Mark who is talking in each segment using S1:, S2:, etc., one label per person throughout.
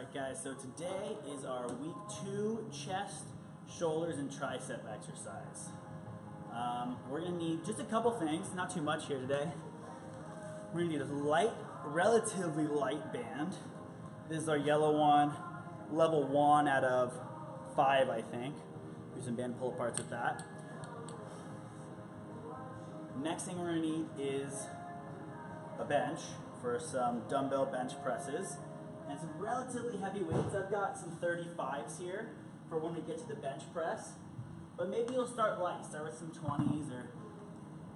S1: Alright guys, so today is our week 2 chest, shoulders, and tricep exercise. We're going to need just a couple things, not too much here today. We're going to need a light, relatively light band. This is our yellow one, level 1 out of 5 I think. Do some band pull aparts with that. Next thing we're going to need is a bench for some dumbbell bench presses. And some relatively heavy weights. I've got some 35s here for when we get to the bench press. But maybe you'll start light. Start with some 20s or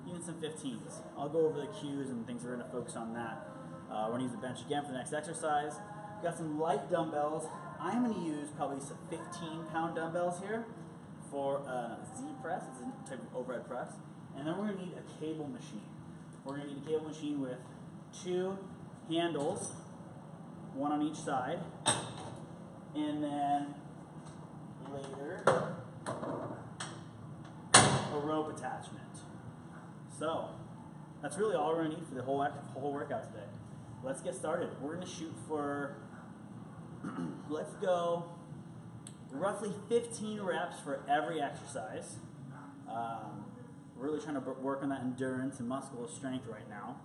S1: even some 15s. I'll go over the cues and things we're going to focus on that. We're going to use the bench again for the next exercise. Got some light dumbbells. I'm going to use probably some 15-pound dumbbells here for a Z press. It's a type of overhead press. And then we're going to need a cable machine. We're going to need a cable machine with 2 handles, 1 on each side, and then later a rope attachment. So that's really all we're going to need for the whole workout today. Let's get started. We're going to shoot for, let's go roughly 15 reps for every exercise. We're really trying to work on that endurance and muscular strength right now.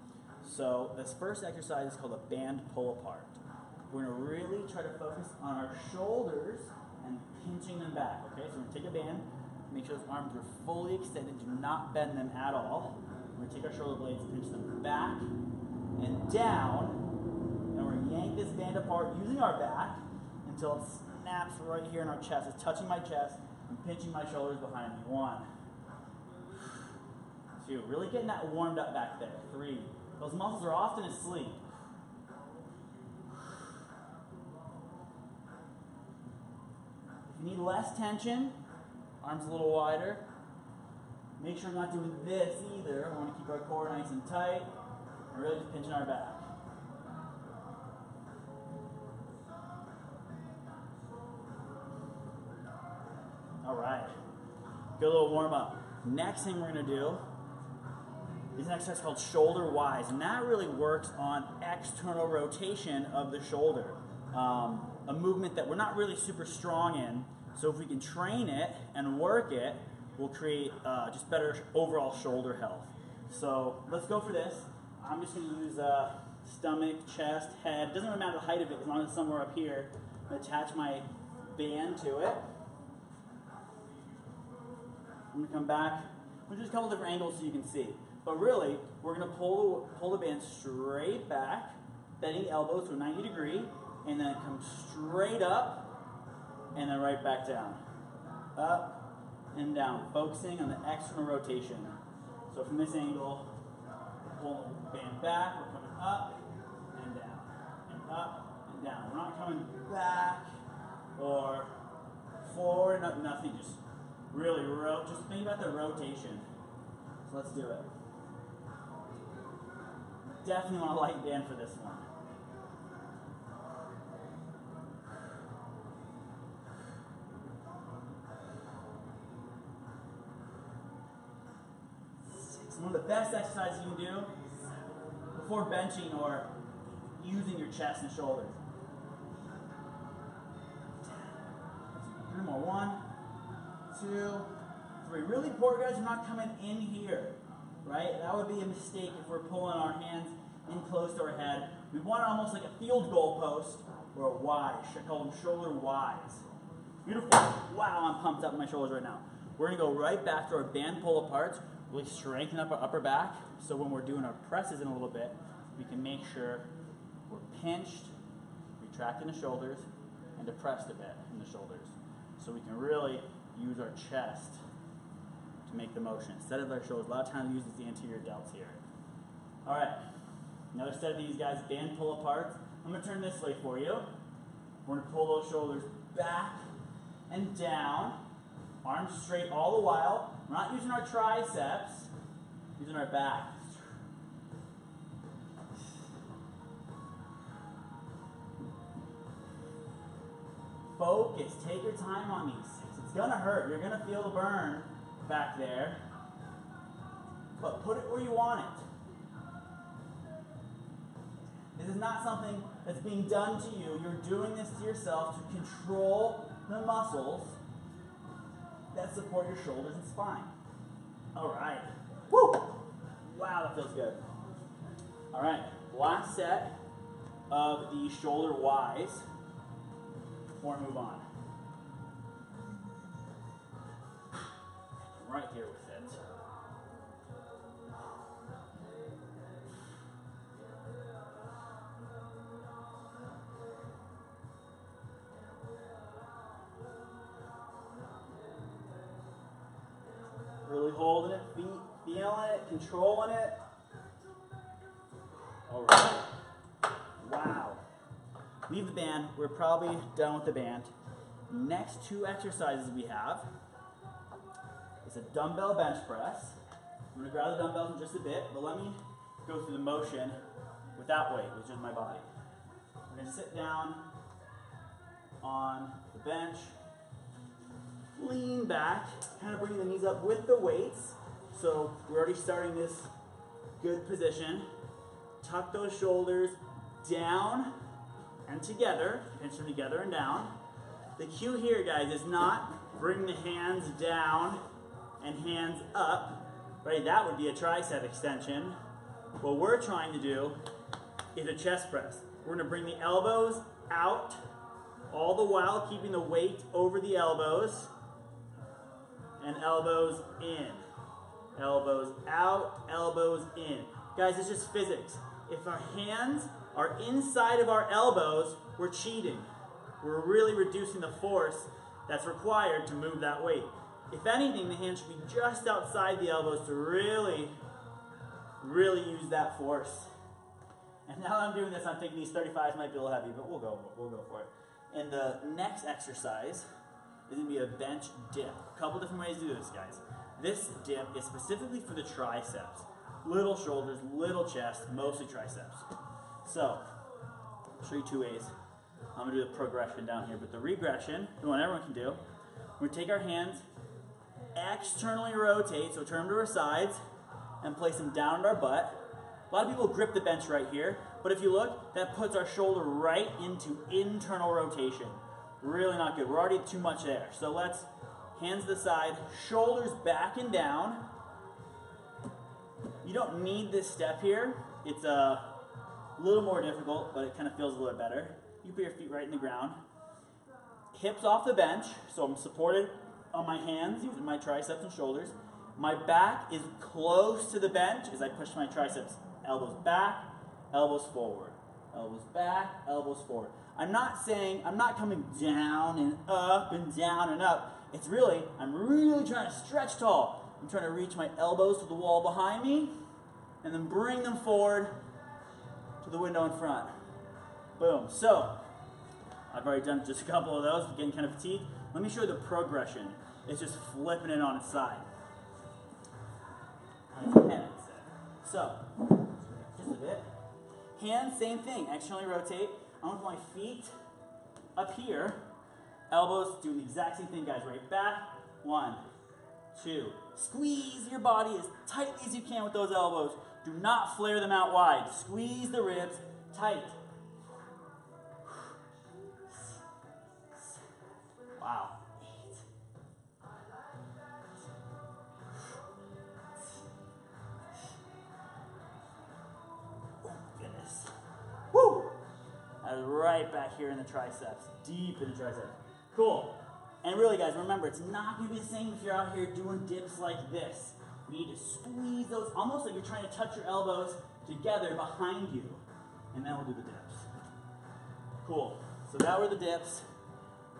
S1: So this first exercise is called a band pull apart. We're going to really try to focus on our shoulders and pinching them back. Okay, so we're going to take a band, make sure those arms are fully extended, do not bend them at all. We're going to take our shoulder blades, pinch them back and down, and we're going to yank this band apart using our back until it snaps right here in our chest. It's touching my chest and pinching my shoulders behind me. 1, 2, really getting that warmed up back there. 3, those muscles are often asleep. If you need less tension, arms a little wider. Make sure we're not doing this either. We want to keep our core nice and tight and really just pinching our back. All right, good little warm up. Next thing we're going to do is an exercise called shoulder Ys, and that really works on external rotation of the shoulder. A movement that we're not really super strong in, so if we can train it and work it, we'll create just better overall shoulder health. So let's go for this. I'm just going to use stomach, chest, head. It doesn't really matter the height of it as long as it's somewhere up here. I'm going to attach my band to it. I'm going to come back. We'll do a couple different angles so you can see. But really, we're going to pull the band straight back, bending the elbows to a 90 degree, and then come straight up, and then right back down. Up and down, focusing on the external rotation. So from this angle, pull the band back, we're coming up and down, and up and down. We're not coming back or forward, nothing, just really, just think about the rotation. So let's do it. Definitely want a light band for this one. It's one of the best exercises you can do before benching or using your chest and shoulders. 3 more. 1, 2, 3. Really important, guys, you're not coming in here. Right? That would be a mistake if we're pulling our hands in close to our head. We want it almost like a field goal post or a Y. I call them shoulder Ys. Beautiful. Wow, I'm pumped up in my shoulders right now. We're going to go right back to our band pull aparts, really strengthen up our upper back, so when we're doing our presses in a little bit, we can make sure we're pinched, retracting the shoulders, and depressed a bit in the shoulders. So we can really use our chest to make the motion instead of our shoulders. A lot of times we use the anterior delts here. All right, another set of these guys, band pull aparts. I'm going to turn this way for you. We're going to pull those shoulders back and down, arms straight all the while. We're not using our triceps, using our back. Focus, take your time on these. It's going to hurt. You're going to feel the burn back there, but put it where you want it. This is not something that's being done to you. You're doing this to yourself to control the muscles that support your shoulders and spine. All right. Woo! Wow, that feels good. All right, last set of the shoulder Ys before I move on. Right here with it. Really holding it, feeling it, controlling it. All right. Wow. Leave the band. We're probably done with the band. Next two exercises we have is a dumbbell bench press. I'm going to grab the dumbbells in just a bit, but let me go through the motion without weight, with just my body. We're going to sit down on the bench, lean back, kind of bring the knees up with the weights. So we're already starting this good position. Tuck those shoulders down and together, pinch them together and down. The cue here, guys, is not bring the hands down and hands up, right? That would be a tricep extension. What we're trying to do is a chest press. We're gonna bring the elbows out, all the while keeping the weight over the elbows, and elbows in. Elbows out, elbows in. Guys, it's just physics. If our hands are inside of our elbows, we're cheating. We're really reducing the force that's required to move that weight. If anything, the hands should be just outside the elbows to really use that force. And now that I'm doing this, I'm thinking these 35s might be a little heavy, but we'll go for it. And the next exercise is going to be a bench dip. A couple different ways to do this, guys. This dip is specifically for the triceps. Little shoulders, little chest, mostly triceps. So, I'll show you two ways. I'm going to do the progression down here, but the regression, the one everyone can do, we're going to take our hands, externally rotate, so turn them to our sides, and place them down at our butt. A lot of people grip the bench right here, but if you look, that puts our shoulder right into internal rotation. Really not good. We're already too much there. So let's, hands to the side, shoulders back and down. You don't need this step here. It's a little more difficult, but it kind of feels a little better. You put your feet right in the ground. Hips off the bench, so I'm supported on my hands using my triceps and shoulders. My back is close to the bench as I push my triceps. Elbows back, elbows forward. Elbows back, elbows forward. I'm not coming down and up and down and up. It's really, I'm really trying to stretch tall. I'm trying to reach my elbows to the wall behind me and then bring them forward to the window in front. Boom. So, I've already done just a couple of those, getting kind of fatigued. Let me show you the progression. It's just flipping it on its side. So, just a bit. Hands, same thing. Externally rotate. I'm going to put my feet up here. Elbows, doing the exact same thing, guys. Right back. 1, 2. Squeeze your body as tightly as you can with those elbows. Do not flare them out wide. Squeeze the ribs tight. Wow. 8. Oh, goodness. Woo! That is right back here in the triceps. Deep in the triceps. Cool. And really, guys, remember, it's not going to be the same if you're out here doing dips like this. You need to squeeze those, almost like you're trying to touch your elbows together behind you. And then we'll do the dips. Cool. So that were the dips.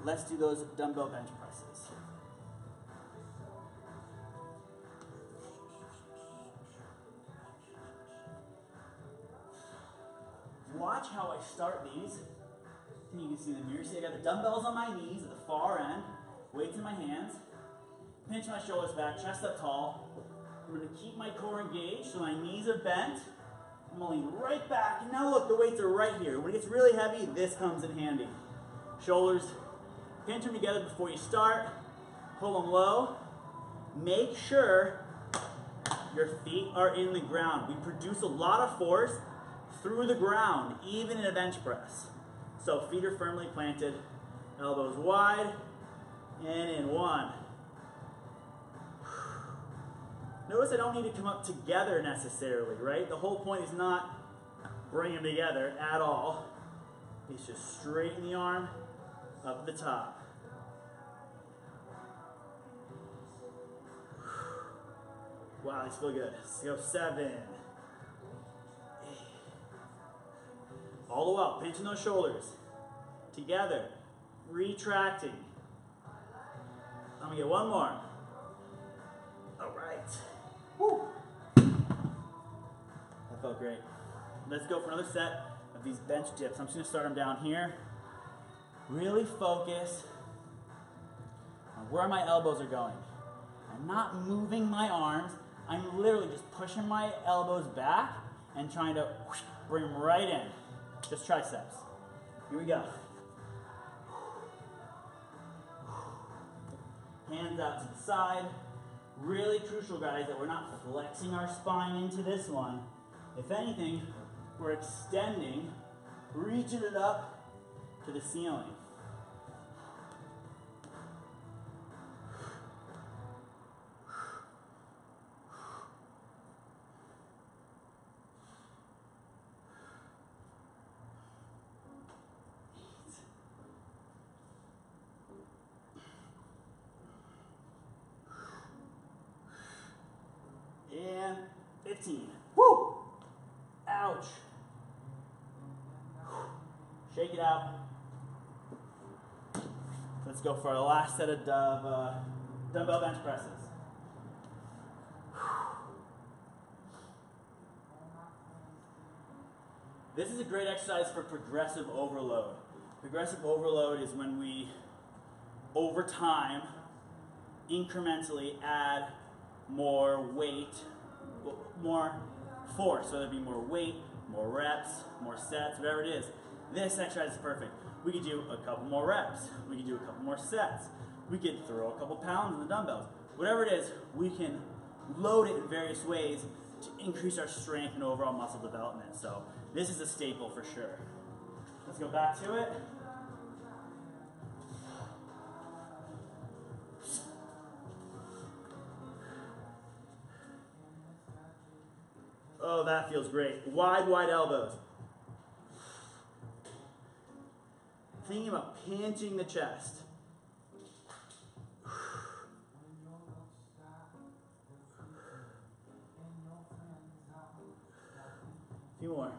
S1: Let's do those dumbbell bench presses. Watch how I start these. You can see them here. See, I got the dumbbells on my knees at the far end, weights in my hands, pinch my shoulders back, chest up tall. I'm going to keep my core engaged so my knees are bent. I'm going to lean right back. And now look, the weights are right here. When it gets really heavy, this comes in handy. Shoulders, pinch them together before you start. Pull them low. Make sure your feet are in the ground. We produce a lot of force through the ground, even in a bench press. So feet are firmly planted, elbows wide, and in 1. Notice I don't need to come up together necessarily, right? The whole point is not bring them together at all. It's just straighten the arm up the top. Wow, these feel good. Let's go 7. 8. All the while, pinching those shoulders. Together, retracting. I'm gonna get one more. All right. Woo. That felt great. Let's go for another set of these bench dips. I'm just gonna start them down here. Really focus on where my elbows are going. I'm not moving my arms. I'm literally just pushing my elbows back and trying to bring them right in. Just triceps. Here we go. Hands out to the side. Really crucial, guys, that we're not flexing our spine into this one. If anything, we're extending, reaching it up to the ceiling. And 15. Woo! Ouch. Shake it out. Let's go for our last set of dumbbell bench presses. This is a great exercise for progressive overload. Progressive overload is when we, over time, incrementally add more weight, more force. So there'd be more weight, more reps, more sets, whatever it is. This exercise is perfect. We could do a couple more reps. We could do a couple more sets. We could throw a couple pounds on the dumbbells. Whatever it is, we can load it in various ways to increase our strength and overall muscle development. So this is a staple for sure. Let's go back to it. Oh, that feels great. Wide, wide elbows. Thinking about pinching the chest. A few more.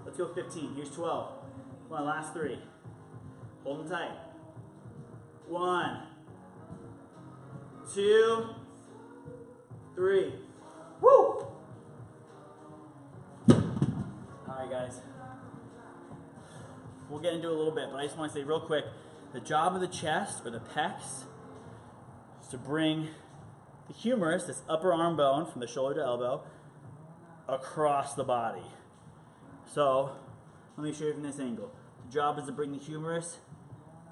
S1: Let's go 15. Here's 12. Come on, last 3. Hold them tight. 1, 2, 3. Woo! All right, guys. We'll get into it a little bit, but I just want to say real quick, the job of the chest, or the pecs, is to bring the humerus, this upper arm bone from the shoulder to elbow, across the body. So, let me show you from this angle. The job is to bring the humerus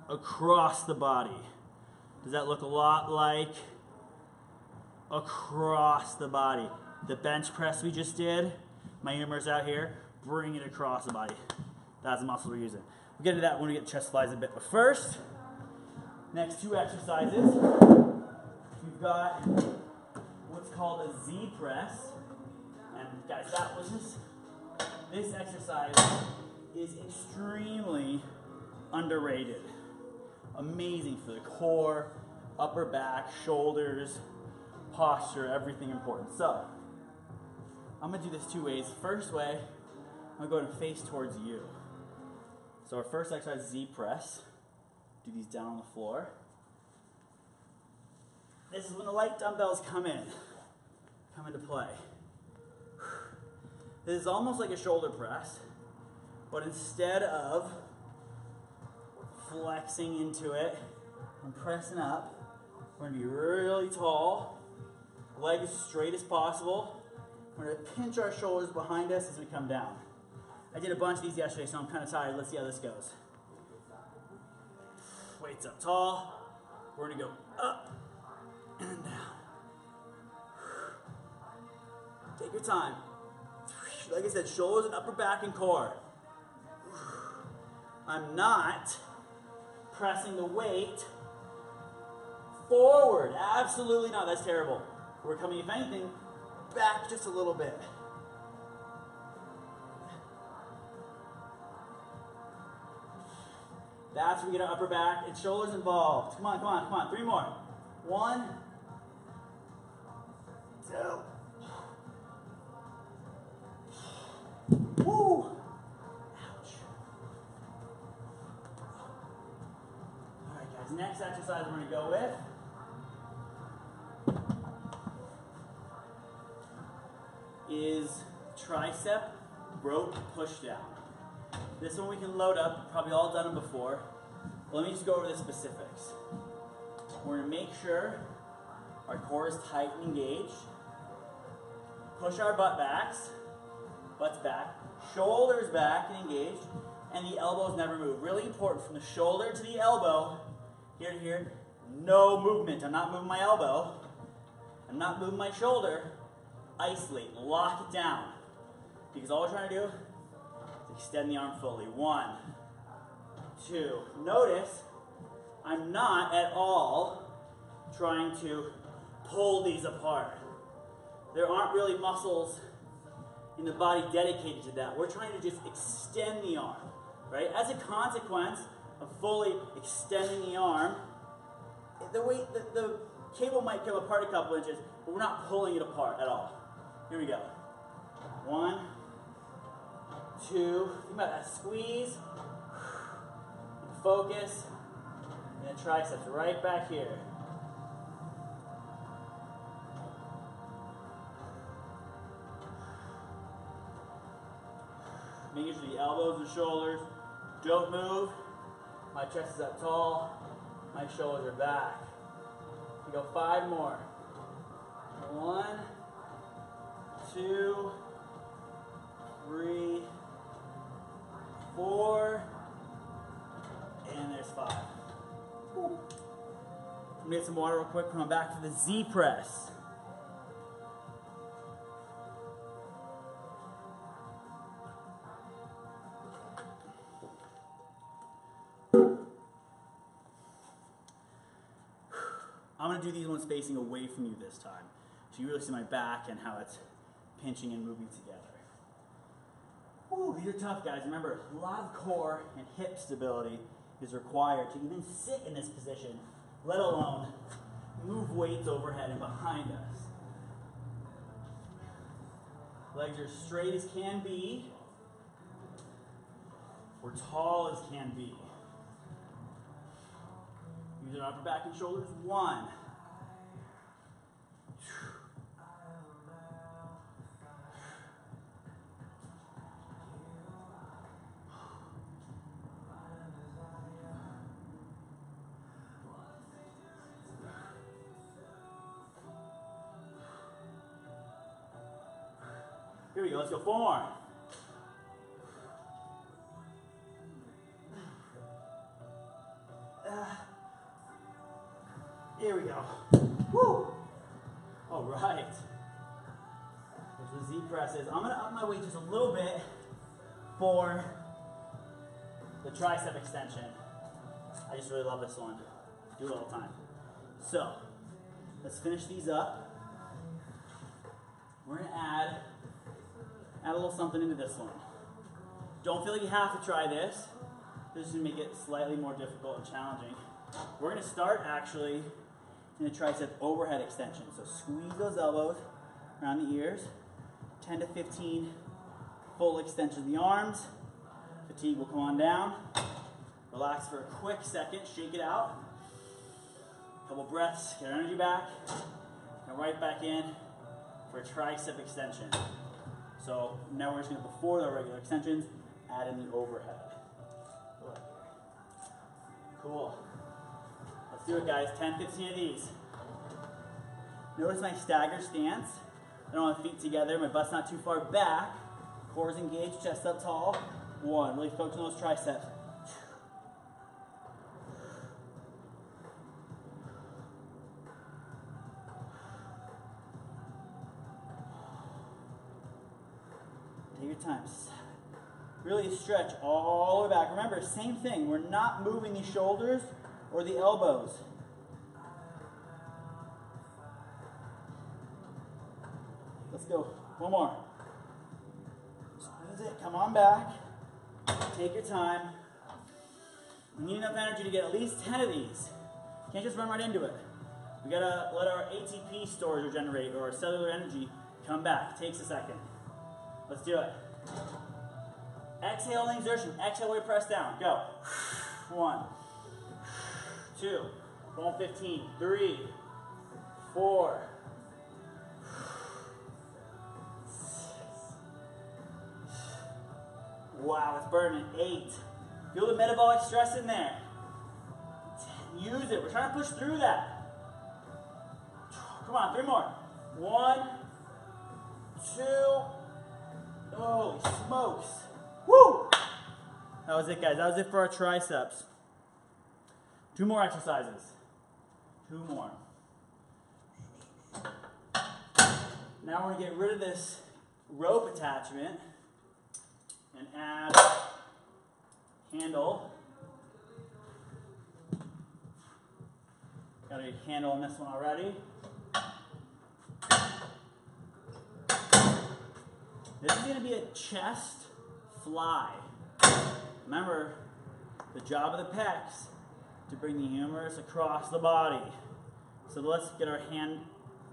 S1: across the body. Does that look a lot like across the body? The bench press we just did, my humerus out here, bring it across the body. That's the muscle we're using. We'll get into that when we get chest flies in a bit. But first, next 2 exercises, we've got what's called a Z press. And guys, this exercise is extremely underrated. Amazing for the core, upper back, shoulders, posture, everything important. So, I'm gonna do this 2 ways. First way, I'm gonna go and face towards you. So our first exercise is Z press. Do these down on the floor. This is when the light dumbbells come into play. This is almost like a shoulder press, but instead of flexing into it and pressing up, we're going to be really tall, legs as straight as possible. We're going to pinch our shoulders behind us as we come down. I did a bunch of these yesterday, so I'm kind of tired. Let's see how this goes. Weights up tall. We're gonna go up and down. Take your time. Like I said, shoulders and upper back and core. I'm not pressing the weight forward. Absolutely not. That's terrible. We're coming, if anything, back just a little bit. That's where we get our upper back and shoulders involved. Come on, come on, come on. 3 more. 1, 2. Woo! Ouch. All right, guys. Next exercise we're going to go with is tricep rope push down. This one we can load up. Probably all done them before. Let me just go over the specifics. We're going to make sure our core is tight and engaged. Push our butts back, shoulders back and engaged, and the elbows never move. Really important, from the shoulder to the elbow, here to here, no movement. I'm not moving my elbow. I'm not moving my shoulder. Isolate, lock it down. Because all we're trying to do is extend the arm fully. 1, 2. Notice, I'm not at all trying to pull these apart. There aren't really muscles in the body dedicated to that. We're trying to just extend the arm, right? As a consequence of fully extending the arm, the cable might come apart a couple inches, but we're not pulling it apart at all. Here we go. 1, 2. Think about that squeeze. Focus. And then triceps right back here. Making sure the elbows and shoulders don't move. My chest is up tall. My shoulders are back. We go 5 more. 1, 2, 3, 4, and there's 5. Woo. I'm gonna get some water real quick. Come back for the Z press. I'm going to do these ones facing away from you this time, so you really see my back and how it's pinching and moving together. Woo, these are tough, guys. Remember, a lot of core and hip stability is required to even sit in this position, let alone move weights overhead and behind us. Legs are straight as can be, or tall as can be. Use our upper back and shoulders. 1. Here we go. Let's go 4 more. Here we go. Woo! All right. There's the Z presses. I'm going to up my weight just a little bit for the tricep extension. I just really love this one. Do it all the time. So, let's finish these up. We're going to add a little something into this one. Don't feel like you have to try this. This is going to make it slightly more difficult and challenging. We're going to start actually in the tricep overhead extension. So squeeze those elbows around the ears. 10 to 15 full extension of the arms. Fatigue will come on down. Relax for a quick second. Shake it out. Couple breaths. Get our energy back. And right back in for a tricep extension. So now we're just going to, before the regular extensions, add in the overhead. Cool. Let's do it, guys. 10, 15 of these. Notice my stagger stance. I don't want feet together. My butt's not too far back. Core is engaged, chest up tall. 1, really focus on those triceps. Take your time. Really stretch all the way back. Remember, same thing. We're not moving the shoulders or the elbows. Let's go. One more. Squeeze it. Come on back. Take your time. We need enough energy to get at least 10 of these. Can't just run right into it. We gotta let our ATP storage regenerate, or our cellular energy come back. Takes a second. Let's do it. Exhale the exertion. Exhale, we press down. Go. 1, 2, 15, 3, 4, 6. Wow, it's burning. 8. Feel the metabolic stress in there. 10. Use it. We're trying to push through that. Come on, 3 more. 1, 2. Holy smokes. Woo! That was it, guys. That was it for our triceps. 2 more exercises. 2 more. Now we're going to get rid of this rope attachment and add handle. Got a handle on this one already. This is going to be a chest fly. Remember, the job of the pecs to bring the humerus across the body. So let's get our hand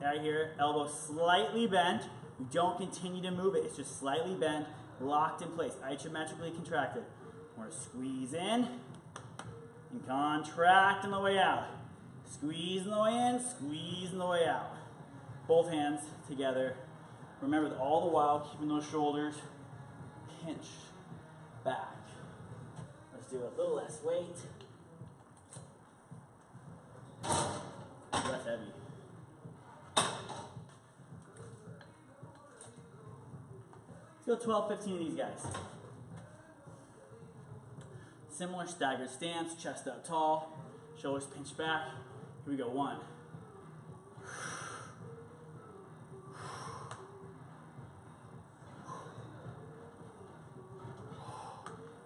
S1: out here, elbow slightly bent. We don't continue to move it, it's just slightly bent, locked in place, isometrically contracted. We're going to squeeze in and contract on the way out. Squeeze on the way in, squeeze on the way out. Both hands together. Remember, all the while keeping those shoulders pinched back. Let's do a little less weight. Less heavy. Let's go 12, 15 of these guys. Similar staggered stance, chest up tall, shoulders pinched back. Here we go. 1.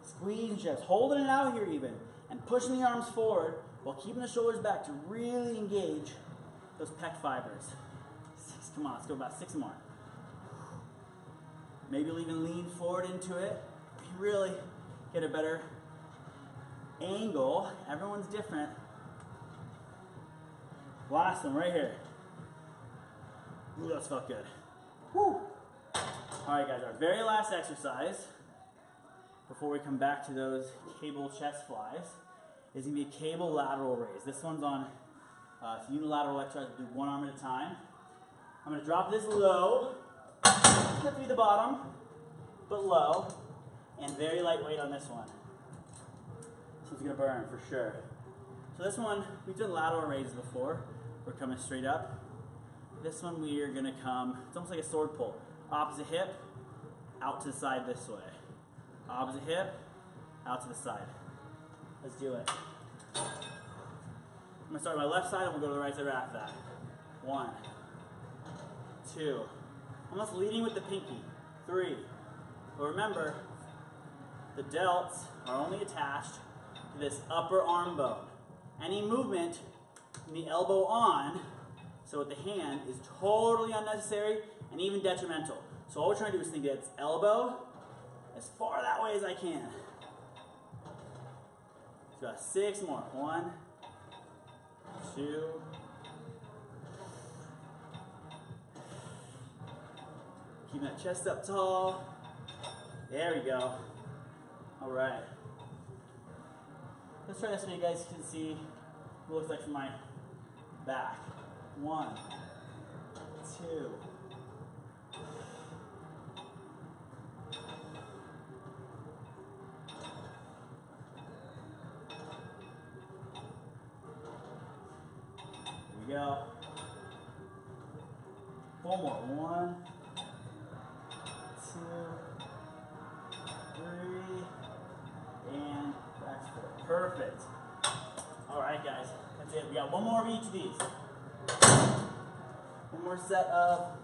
S1: Squeeze and chest, holding it out here even, and pushing the arms forward while keeping the shoulders back to really engage those pec fibers. 6, come on, let's go about 6 more. Maybe you'll even lean forward into it. Really get a better angle. Everyone's different. Last one right here. Ooh, that's felt good. Woo. All right, guys, our very last exercise before we come back to those cable chest flies is going to be a cable lateral raise. This one's on it's a unilateral exercise. We'll do 1 arm at a time. I'm going to drop this low, not through the bottom, but low, and very lightweight on this one. This one's going to burn for sure. So this one, we've done lateral raises before. We're coming straight up. This one we are going to come, it's almost like a sword pull. Opposite hip, out to the side this way. Opposite hip, out to the side. Let's do it. I'm going to start on my left side and we'll go to the right side right after that. 1, 2. Almost leading with the pinky. 3. But remember, the delts are only attached to this upper arm bone. Any movement from the elbow on, so with the hand, is totally unnecessary and even detrimental. So all we're trying to do is think it's elbow as far that way as I can. So about 6 more. 1, 2. Keep that chest up tall. There we go. All right. Let's try this so you guys can see what it looks like from my back. 1, 2. Here we go. 4 more. 1, 2. Perfect. All right, guys. That's it. We got one more of each of these. One more set of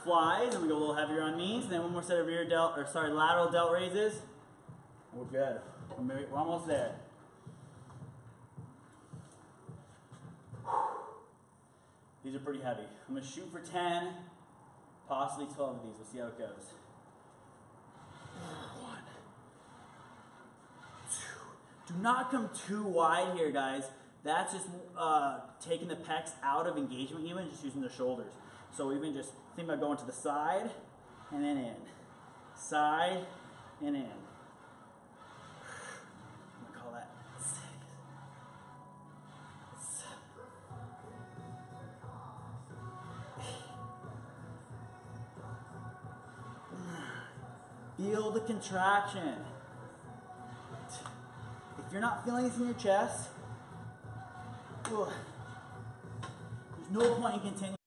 S1: flies, and we go a little heavier on knees, and then one more set of lateral delt raises. We're good. We're almost there. These are pretty heavy. I'm going to shoot for 10, possibly 12 of these. We'll see how it goes. 1, 2. Do not come too wide here, guys. That's just taking the pecs out of engagement even, just using the shoulders. So even just think about going to the side and then in. Side and in. I'm going to call that 6. 7. 8. Feel the contraction. If you're not feeling this in your chest, there's no point in continuing.